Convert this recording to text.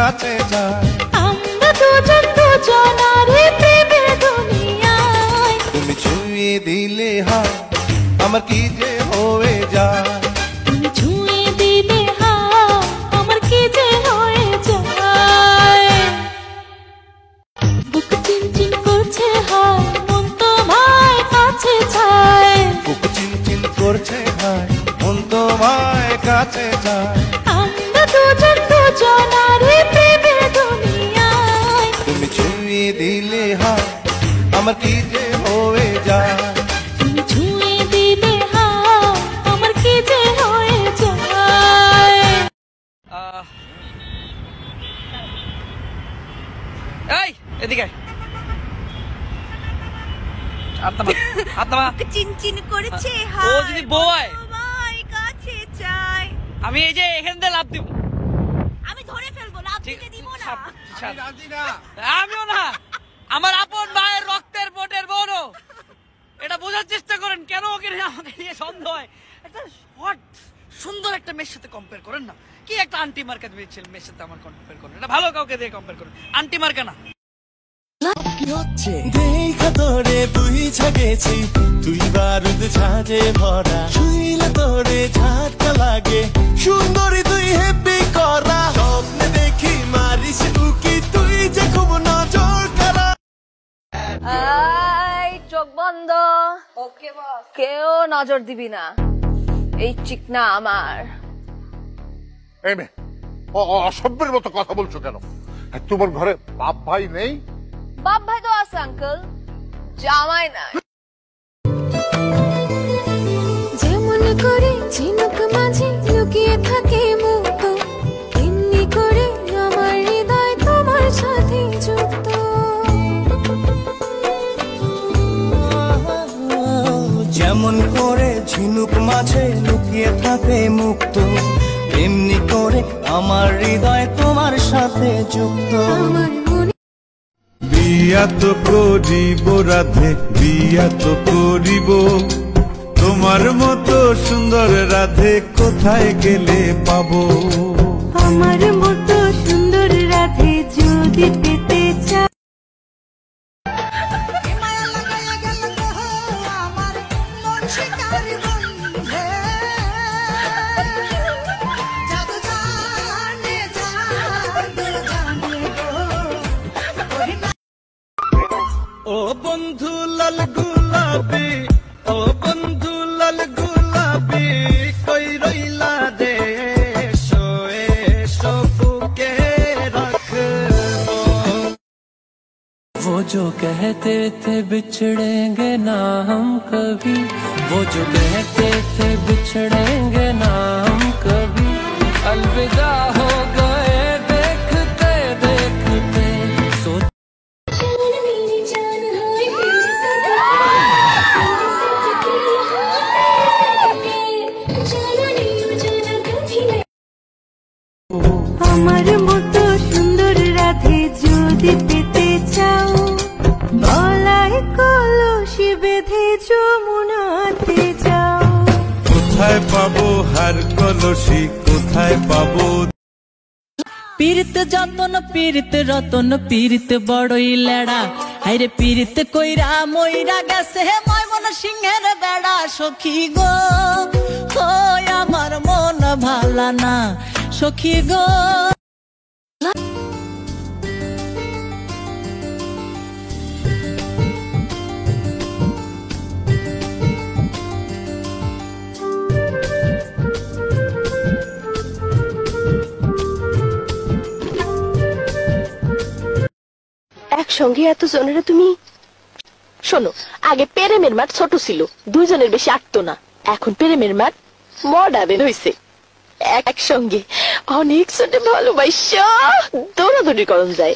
কাছে যায়। আমরা দুজন দুজনারে প্রেমের দুনিয়ায়। তুমি ছুঁয়ে দিলে হাত আমার কি যে হয়ে যায়। তুমি ছুঁয়ে দিলে হাত আমার কি যে হয়ে যায়। বুক চিনচিন করছে হায় মন তোমায় কাছে চায়। বুক চিনচিন করছে হায় মন তোমায় কাছে যায়। আমরা দুজন দুজনারে প্রেমের দুনিয়ায়। তুমি ছুঁয়ে দিলে হাত আমার কি যে হয়ে যায়। তুমি ছুঁয়ে দিলে হাত আমার কি যে হয়ে যায়। এই এদিকে চিনচিন করেছে ও যদি বয় তোমায় কাছে চাই। আমি এই যে এখান থেকে লাভ দিব। আমি ধরে ফেলবো, লাভ দিতে দিব না। আমিও না, আমার আপন ভাইয়ের রক্তের বোটের বোনও। এটা বোঝার চেষ্টা করেন কেন ওকে নিয়ে আমাকে নিয়ে সন্দেহ হয়। একটা হট সুন্দর একটা মেয়ের সাথে কম্পেয়ার করেন না। কি একটা আন্টি মার্কা মেয়ের সাথে আমার কম্পেয়ার করেন। এটা ভালো কাউকে দিয়ে কম্পেয়ার করেন, আন্টি মার্কা না। দেখা তোরে বুঝা গেছি তুই বারুদ ঝাঁজে ভরা। শুইলে তোরে ঝাঁকা লাগে সুন্দরী তুই হেপি করা। স্বপ্নে দেখি মারিস উকি তুই যে খুব নজর কারা। চোখ বন্ধ। ওকে বস। কেউ নজর দিবি না, এই চিকনা আমার। এই মেয়ে অসভ্যের মতো কথা বলছো কেন? তোমার ঘরে বাপ ভাই নেই? বাপ ভাই তো আছে আঙ্কেল, জামাই নাই। যেমন করে ঝিনুক মাঝে লুকিয়ে থাকে মুক্ত, তেমনি করে আমার হৃদয় তোমার সাথে যুক্ত। যেমন করে ঝিনুক মাঝে লুকিয়ে থাকে মুক্ত, তেমনি করে আমার হৃদয় তোমার সাথে যুক্ত। আমার মনে বিয়া তো করিব রাধে, বিয়া তো করিব। তোমার মতো সুন্দর রাধে কোথায় গেলে পাবো? আমার মতো সুন্দর রাধে যদি পেতে চাও। ও বন্ধু লাল গুলাবি, ও বন্ধু লাল গুলাবি, কই রইলা দেশ এসো বুকে রাখবো। वो जो कहते थे बिछड़ेंगे ना हम कभी, वो जो कहते थे बिछड़ेंगे ना हम कभी, अलविदा हो गए देखते देखते। আমার মতো সুন্দর রাধে যদি পেতে চাও, গলায় কলসি বেঁধে যমুনাতে যাও। কোথায় পাবো হার কলসি, কোথায় পাবো? পীড়িত যতন পীড়িত রতন পীড়িত বড়ই লেড়া। হাইরে পীড়িত কইরা মইরা গেছে ময়মন সিংহের বেড়া। সখী গো আমার মন ভালা না, সখী গো। একসঙ্গে এত জনের তুমি শোনো, আগে প্রেমের মাঠ ছোট ছিল, দুইজনের বেশি আটতো না। এখন প্রেমের মাঠ মডার্ন হয়েছে, একসঙ্গে অনেক ছোট ভালোবাসা দৌড়াদৌড়ি করন যায়।